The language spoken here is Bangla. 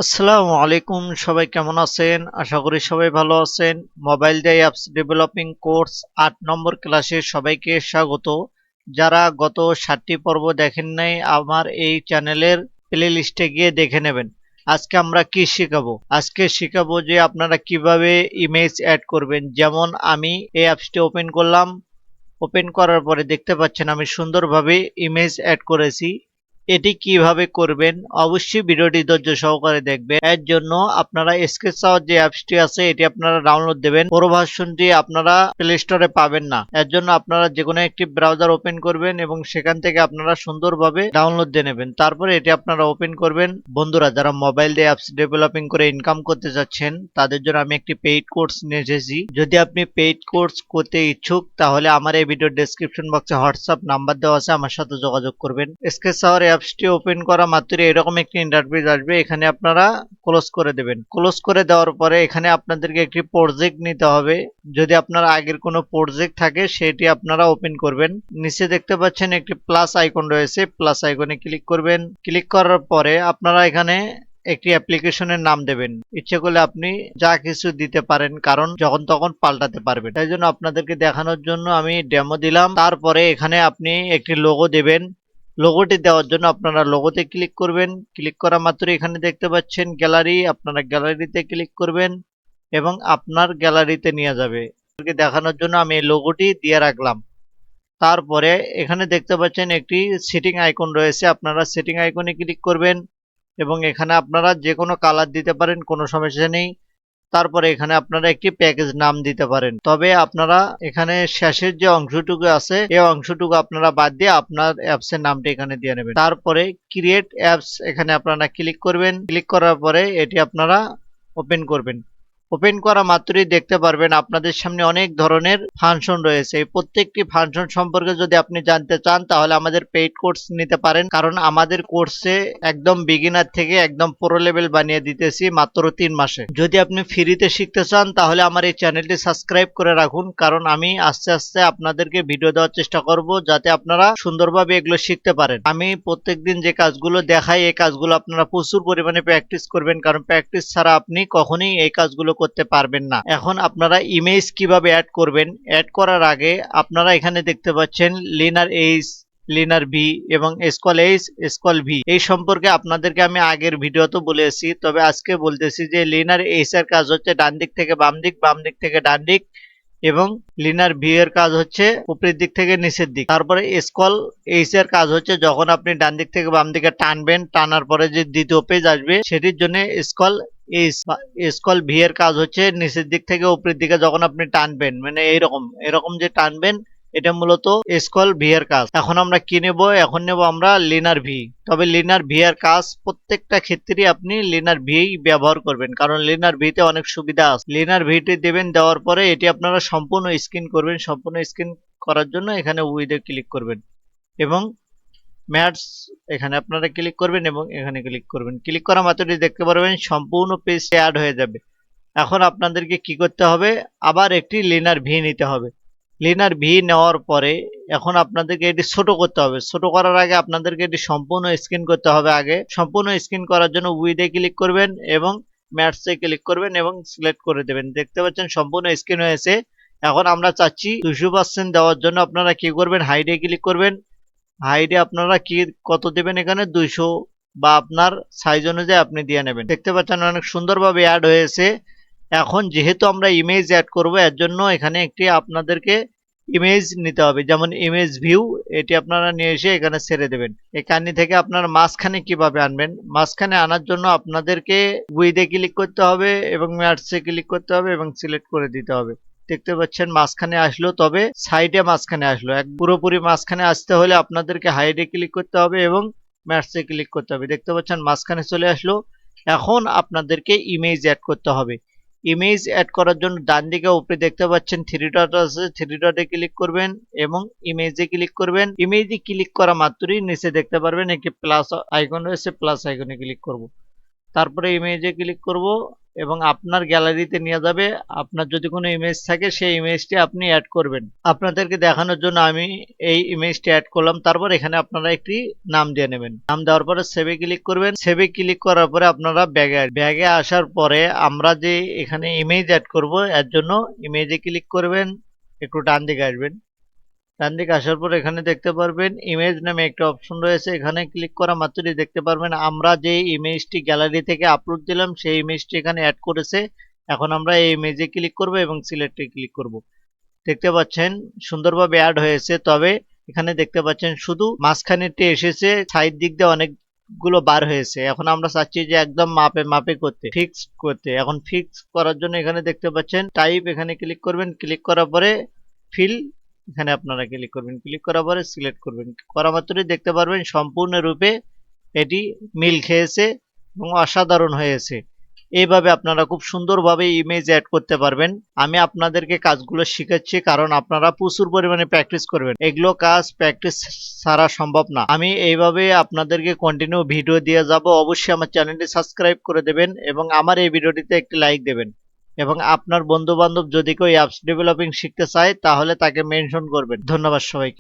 আসসালামু আলাইকুম, সবাই কেমন আছেন? আশা করি সবাই ভালো আছেন। মোবাইল দিয়ে অ্যাপস ডেভেলপিং কোর্স ৮ নম্বর ক্লাসে সবাইকে স্বাগত। যারা গত ৭টি পর্ব দেখেন নাই আমার এই চ্যানেলের প্লে লিস্টে গিয়ে দেখে নেবেন। আজকে আমরা কি শিখাবো? আজকে শিখাবো যে আপনারা কিভাবে ইমেজ অ্যাড করবেন। যেমন আমি এই অ্যাপসটি ওপেন করলাম। ওপেন করার পরে দেখতে পাচ্ছেন আমি সুন্দরভাবে ইমেজ অ্যাড করেছি। এটি কিভাবে করবেন অবশ্যই ভিডিওটি ধৈর্য সহকারে দেখবেন। এর জন্য আপনারা স্কেচআউট যে অ্যাপসটি আছে এটি আপনারা ডাউনলোড দেবেন। পুরো ভার্সনটি আপনারা প্লে স্টোরে পাবেন না। এর জন্য আপনারা যে কোনো একটি ব্রাউজার ওপেন করবেন এবং সেখান থেকে আপনারা সুন্দরভাবে ডাউনলোড দিয়ে নেবেন। তারপরে এটি আপনারা ওপেন করবেন। বন্ধুরা, যারা মোবাইল দিয়ে অ্যাপস ডেভেলপিং করে ইনকাম করতে যাচ্ছেন তাদের জন্য আমি একটি পেইড কোর্স নিয়ে এসেছি। যদি আপনি পেইড কোর্স করতে ইচ্ছুক তাহলে আমার এই ভিডিও ডেসক্রিপশন বক্সে হোয়াটসঅ্যাপ নাম্বার দেওয়া আছে, আমার সাথে যোগাযোগ করবেন। স্কেচআউট অ্যাপসটি ওপেন করা মাত্রই এরকম একটি ইন্টারফেস আসবে। এখানে আপনারা ক্লোজ করে দেবেন। ক্লোজ করে দেওয়ার পরে এখানে আপনাদেরকে একটি প্রজেক্ট নিতে হবে। যদি আপনার আগের কোনো প্রজেক্ট থাকে সেটি আপনারা ওপেন করবেন। নিচে দেখতে পাচ্ছেন একটি প্লাস আইকন রয়েছে, প্লাস আইকনে ক্লিক করবেন। ক্লিক করার পরে আপনারা এখানে একটি অ্যাপ্লিকেশনের নাম দেবেন। ইচ্ছে করলে আপনি যা কিছু দিতে পারেন, কারণ যখন তখন পাল্টাতে পারবেন। তাই জন্য আপনাদেরকে দেখানোর জন্য আমি ডেমো দিলাম। তারপরে এখানে আপনি একটি লোগো দেবেন। লোগোটি দেওয়ার জন্য আপনারা লোগোতে ক্লিক করবেন। ক্লিক করা মাত্র এখানে দেখতে পাচ্ছেন গ্যালারি, আপনারা গ্যালারিতে ক্লিক করবেন এবং আপনার গ্যালারিতে নিয়ে যাবে। দেখানোর জন্য আমি এই লোগোটি দিয়ে রাখলাম। তারপরে এখানে দেখতে পাচ্ছেন একটি সেটিং আইকন রয়েছে, আপনারা সেটিং আইকনে ক্লিক করবেন এবং এখানে আপনারা যে কোনো কালার দিতে পারেন, কোনো সমস্যা নেই। তারপরে এখানে আপনারা একটি প্যাকেজ নাম দিতে পারেন, তবে আপনারা এখানে শেষের যে অংশটুকু আছে এই অংশটুকু আপনারা বাদ দিয়ে আপনার অ্যাপসের নামটা এখানে দিয়ে নেবেন। তারপরে ক্রিয়েট অ্যাপস এখানে আপনারা ক্লিক করবেন। ক্লিক করার পরে এটি আপনারা ওপেন করবেন। ওপেন করা মাত্রই দেখতে পারবেন আপনাদের সামনে অনেক ধরনের ফাংশন রয়েছে। এই প্রত্যেকটি ফাংশন সম্পর্কে যদি আপনি জানতে চান তাহলে আমাদের পেইড কোর্স নিতে পারেন, কারণ আমাদের কোর্সে একদম বিগিনার থেকে একদম প্রো লেভেল বানিয়ে দিতেছি মাত্র 3 মাসে। যদি আপনি ফ্রিতে শিখতে চান তাহলে আমার এই চ্যানেলটি সাবস্ক্রাইব করে রাখুন, কারণ আমি আস্তে আস্তে আপনাদেরকে ভিডিও দেওয়ার চেষ্টা করব যাতে আপনারা সুন্দরভাবে এগুলো শিখতে পারেন। আমি প্রত্যেকদিন যে কাজগুলো দেখাই এই কাজগুলো আপনারা প্রচুর পরিমাণে প্র্যাকটিস করবেন, কারণ প্র্যাকটিস ছাড়া আপনি কখনোই এই কাজগুলো করতে পারবেন না। এখন আপনারা ইমেজ কিভাবে অ্যাড করবেন, অ্যাড করার আগে আপনারা এখানে দেখতে পাচ্ছেন লিনার এইচ, লিনার ভি এবং স্কল এইচ, স্কল ভি এই সম্পর্কে আপনাদেরকে আমি আগের ভিডিওতে বলেছি, তবে আজকে বলতেছি যে লিনার এইচ এর কাজ হচ্ছে ডান দিক থেকে বাম দিক, বাম দিক থেকে ডান দিক, এবং লিনার ভি এর কাজ হচ্ছে উপরের দিক থেকে নিচের দিক। তারপরে স্কল এইচ এর কাজ হচ্ছে যখন আপনি ডান দিক থেকে বাম দিকে টানবেন, টানার পরে যে দ্বিতীয় পেজ আসবে সেটির জন্য স্কল এইচ। স্কল ভি এর কাজ হচ্ছে নিচের দিক থেকে উপরের দিকে যখন আপনি টানবেন, মানে এইরকম এরকম যে টানবেন, এটা মূলত স্কল ভি এর কাজ। এখন আমরা কি নেব? এখন নেব আমরা লিনার ভি। তবে লিনার ভি এর কাজ প্রত্যেকটা ক্ষেত্রে আপনি লিনার ভি ব্যবহার করবেন, কারণ লিনার ভি তে অনেক সুবিধা আছে। লিনার ভি টি দেবেন, দেওয়ার পরে এটি আপনারা সম্পূর্ণ স্ক্রিন করবেন। সম্পূর্ণ স্ক্রিন করার জন্য এখানে উইথে ক্লিক করবেন এবং ম্যাটস এখানে আপনারা ক্লিক করবেন এবং এখানে ক্লিক করবেন। ক্লিক করা মাত্রই দেখতে পারবেন সম্পূর্ণ পেজ অ্যাড হয়ে যাবে। এখন আপনাদেরকে কি করতে হবে? আবার একটি লিনার ভি নিতে হবে। লিনার ভি নেওয়ার পরে এখন আপনাদেরকে এটি ছোট করতে হবে। ছোট করার আগে আপনাদেরকে এটি সম্পূর্ণ স্ক্রিন করতে হবে। আগে সম্পূর্ণ স্ক্রিন করার জন্য উইথে ক্লিক করবেন এবং ম্যাটসে ক্লিক করবেন এবং সিলেক্ট করে দেবেন। দেখতে পাচ্ছেন সম্পূর্ণ স্ক্রিন হয়েছে। এখন আমরা চাচ্ছি 200% দেওয়ার জন্য আপনারা কি করবেন? হাইডে ক্লিক করবেন। হাইডে আপনারা কি কত দেবেন? এখানে 200 বা আপনার সাইজ অনুযায়ী আপনি দিয়ে নেবেন। দেখতে পাচ্ছেন অনেক সুন্দরভাবে অ্যাড হয়েছে। এখন যেহেতু আমরা ইমেজ অ্যাড করব এর জন্য এখানে একটি আপনাদেরকে ইমেজ নিতে হবে, যেমন ইমেজ ভিউ। এটি আপনারা নিয়ে এসে এখানে ছেড়ে দেবেন। এখানে থেকে আপনারা মাঝখানে কিভাবে আনবেন? মাঝখানে আনার জন্য আপনাদেরকে উইথে ক্লিক করতে হবে এবং ম্যাটসে ক্লিক করতে হবে এবং সিলেক্ট করে দিতে হবে। দেখতে পাচ্ছেন মাঝখানে আসলো, তবে সাইডে মাঝখানে আসলো। এক পুরোপুরি মাঝখানে আসতে হলে আপনাদেরকে হাইডে ক্লিক করতে হবে এবং ম্যাটসে ক্লিক করতে হবে। দেখতে পাচ্ছেন মাঝখানে চলে আসলো। এখন আপনাদেরকে ইমেজ অ্যাড করতে হবে। ইমেজ অ্যাড করার জন্য ডান দিকে উপরে দেখতে পাচ্ছেন থ্রি ডট আছে, থ্রি ডটে ক্লিক করবেন এবং ইমেজে ক্লিক করবেন। ইমেজে ক্লিক করা মাত্রই নিচে দেখতে পারবেন একটি প্লাস আইকন রয়েছে, প্লাস আইকনে ক্লিক করব। তারপরে ইমেজে ক্লিক করব এবং আপনার গ্যালারিতে নিয়ে যাবে। আপনার যদি কোনো ইমেজ থাকে সেই ইমেজটি আপনি অ্যাড করবেন। আপনাদেরকে দেখানোর জন্য আমি এই ইমেজটি অ্যাড করলাম। তারপর এখানে আপনারা একটি নাম দিয়ে নেবেন। নাম দেওয়ার পরে সেভে ক্লিক করবেন। সেভে ক্লিক করার পরে আপনারা ব্যাগে আসার পরে আমরা যে এখানে ইমেজ অ্যাড করব এর জন্য ইমেজে ক্লিক করবেন। একটু ডান দিকে আসবেন। ডান দিকে আসার পর এখানে দেখতে পারবেন ইমেজ নামে একটা অপশন রয়েছে। এখানে ক্লিক করা মাত্রই দেখতে পারবেন আমরা যে ইমেজটি গ্যালারি থেকে আপলোড দিলাম সেই ইমেজটি এখানে অ্যাড করেছে। এখন আমরা এই ইমেজে ক্লিক করব এবং সিলেক্টে ক্লিক করব। দেখতে পাচ্ছেন সুন্দরভাবে অ্যাড হয়েছে, তবে এখানে দেখতে পাচ্ছেন শুধু মাঝখানেরটি এসেছে, সাইড দিক দিয়ে অনেকগুলো বার হয়েছে। এখন আমরা চাচ্ছি যে একদম মাপে মাপে করতে, ফিক্স করতে। এখন ফিক্স করার জন্য এখানে দেখতে পাচ্ছেন টাইপ, এখানে ক্লিক করবেন। ক্লিক করার পরে ফিল, এখানে আপনারা ক্লিক করবেন। ক্লিক করার পরে সিলেক্ট করবেন। করা মাত্রই দেখতে পারবেন সম্পূর্ণরূপে এটি মিল খেয়েছে এবং অসাধারণ হয়েছে। এইভাবে আপনারা খুব সুন্দরভাবে ইমেজ অ্যাড করতে পারবেন। আমি আপনাদেরকে কাজগুলো শিখাচ্ছি কারণ আপনারা প্রচুর পরিমাণে প্র্যাকটিস করবেন। এগুলো কাজ প্র্যাকটিস ছাড়া সম্ভব না। আমি এইভাবে আপনাদেরকে কন্টিনিউ ভিডিও দিয়ে যাব। অবশ্যই আমার চ্যানেলটি সাবস্ক্রাইব করে দেবেন এবং আমার এই ভিডিওটিতে একটি লাইক দেবেন। এবং আপনার বন্ধু বান্ধব যদি কেউ অ্যাপস ডেভেলপিং শিখতে চায় তাহলে তাকে মেনশন করবেন। ধন্যবাদ সবাইকে।